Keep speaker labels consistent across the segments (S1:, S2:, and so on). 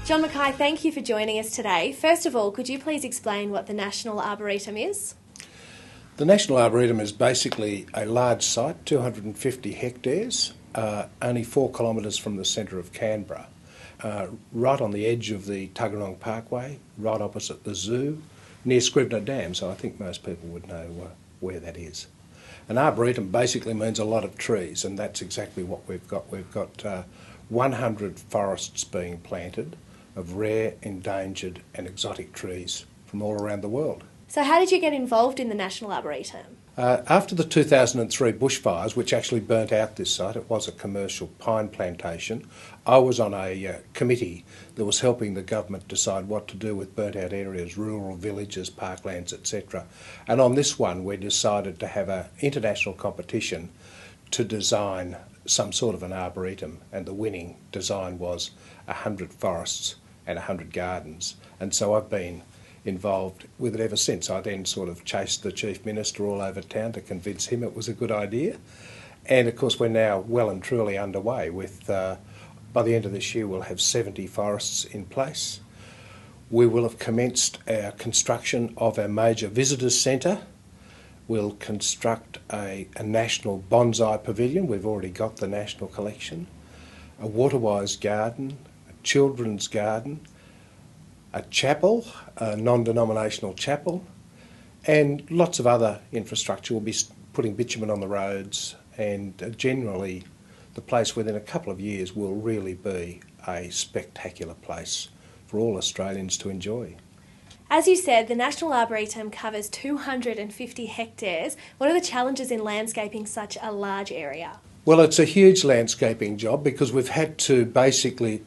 S1: John Mackay, thank you for joining us today. First of all, could you please explain what the National Arboretum is?
S2: The National Arboretum is basically a large site, 250 hectares, only 4 kilometres from the centre of Canberra, right on the edge of the Tuggeranong Parkway, right opposite the zoo, near Scribner Dam, so I think most people would know where that is. An arboretum basically means a lot of trees, and that's exactly what we've got. We've got 100 forests being planted of rare, endangered and exotic trees from all around the world.
S1: So how did you get involved in the National Arboretum?
S2: After the 2003 bushfires, which actually burnt out this site, it was a commercial pine plantation, I was on a committee that was helping the government decide what to do with burnt out areas, rural villages, parklands, etc. And on this one we decided to have an international competition to design some sort of an arboretum, and the winning design was 100 forests and 100 gardens. And so I've been involved with it ever since. I then sort of chased the Chief Minister all over town to convince him it was a good idea. And of course we're now well and truly underway with, by the end of this year we'll have 70 forests in place. We will have commenced our construction of our major visitors centre. We'll construct a national bonsai pavilion. We've already got the national collection. A waterwise garden, a children's garden, a chapel, a non-denominational chapel, and lots of other infrastructure. We'll be putting bitumen on the roads, and generally the place within a couple of years will really be a spectacular place for all Australians to enjoy.
S1: As you said, the National Arboretum covers 250 hectares. What are the challenges in landscaping such a large area?
S2: Well, it's a huge landscaping job because we've had to basically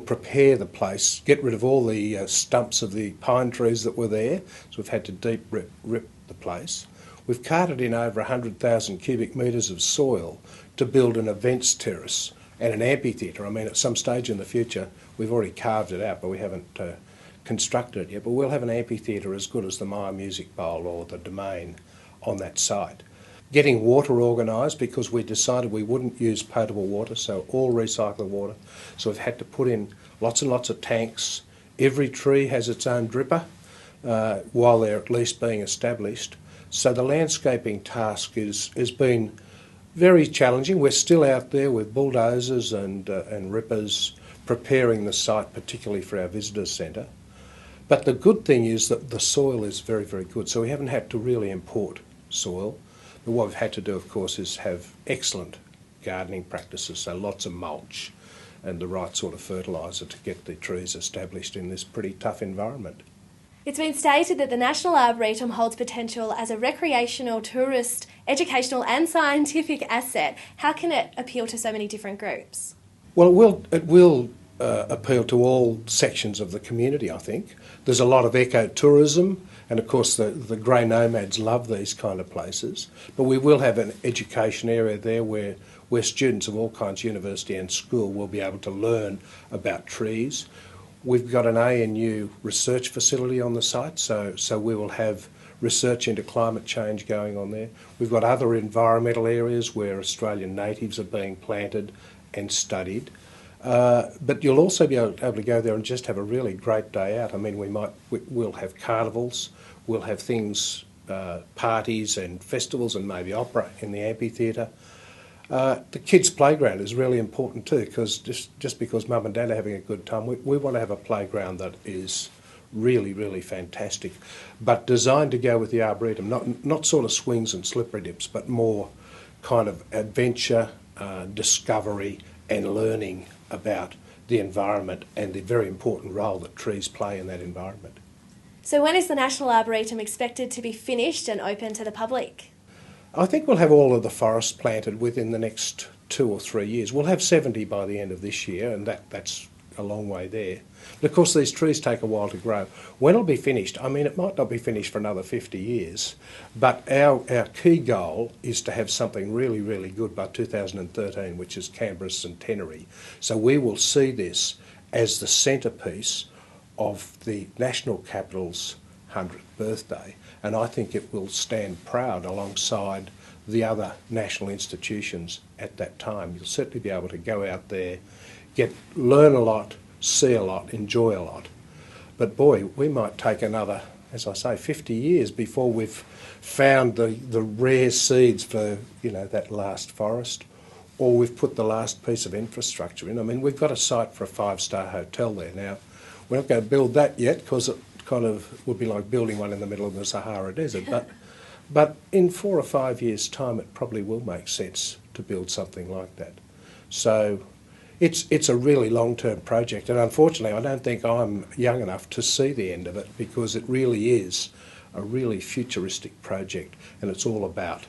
S2: prepare the place, get rid of all the stumps of the pine trees that were there, so we've had to deep rip the place. We've carted in over 100,000 cubic metres of soil to build an events terrace and an amphitheatre. I mean, at some stage in the future, we've already carved it out, but we haven't constructed it yet, but we'll have an amphitheatre as good as the Myer Music Bowl or the Domain on that site. Getting water organised, because we decided we wouldn't use potable water, so all recycled water. So we've had to put in lots and lots of tanks. Every tree has its own dripper while they're at least being established. So the landscaping task has been very challenging. We're still out there with bulldozers and rippers preparing the site, particularly for our visitors centre. But the good thing is that the soil is very, very good, so we haven't had to really import soil. But what we've had to do, of course, is have excellent gardening practices, so lots of mulch and the right sort of fertiliser to get the trees established in this pretty tough environment.
S1: It's been stated that the National Arboretum holds potential as a recreational, tourist, educational and scientific asset. How can it appeal to so many different groups?
S2: Well, it will appeal to all sections of the community, I think. There's a lot of ecotourism, and of course the grey nomads love these kind of places. But we will have an education area there where students of all kinds, university and school, will be able to learn about trees. We've got an ANU research facility on the site, so we will have research into climate change going on there. We've got other environmental areas where Australian natives are being planted and studied. But you'll also be able to go there and just have a really great day out. I mean, we'll have carnivals, we'll have things, parties and festivals and maybe opera in the amphitheatre. The kids' playground is really important too, because just because mum and dad are having a good time, we want to have a playground that is really, really fantastic, but designed to go with the Arboretum, not sort of swings and slippery dips, but more kind of adventure, discovery and learning about the environment and the very important role that trees play in that environment.
S1: So when is the National Arboretum expected to be finished and open to the public?
S2: I think we'll have all of the forests planted within the next 2 or 3 years. We'll have 70 by the end of this year, and that's a long way there. But of course these trees take a while to grow. When it'll be finished, I mean, it might not be finished for another 50 years, but our key goal is to have something really, really good by 2013, which is Canberra's centenary. So we will see this as the centrepiece of the national capital's 100th birthday, and I think it will stand proud alongside the other national institutions at that time. You'll certainly be able to go out there, learn a lot, see a lot, enjoy a lot. But boy, we might take another, as I say, 50 years before we've found the rare seeds for, that last forest, or we've put the last piece of infrastructure in. I mean, we've got a site for a 5-star hotel there now. We're not going to build that yet because it kind of would be like building one in the middle of the Sahara Desert. But in 4 or 5 years' time, it probably will make sense to build something like that. So it's a really long-term project, and unfortunately I don't think I'm young enough to see the end of it, because it really is a really futuristic project, and it's all about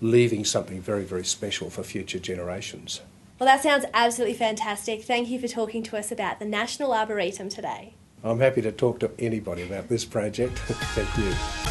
S2: leaving something very, very special for future generations.
S1: Well, that sounds absolutely fantastic. Thank you for talking to us about the National Arboretum today.
S2: I'm happy to talk to anybody about this project. Thank you.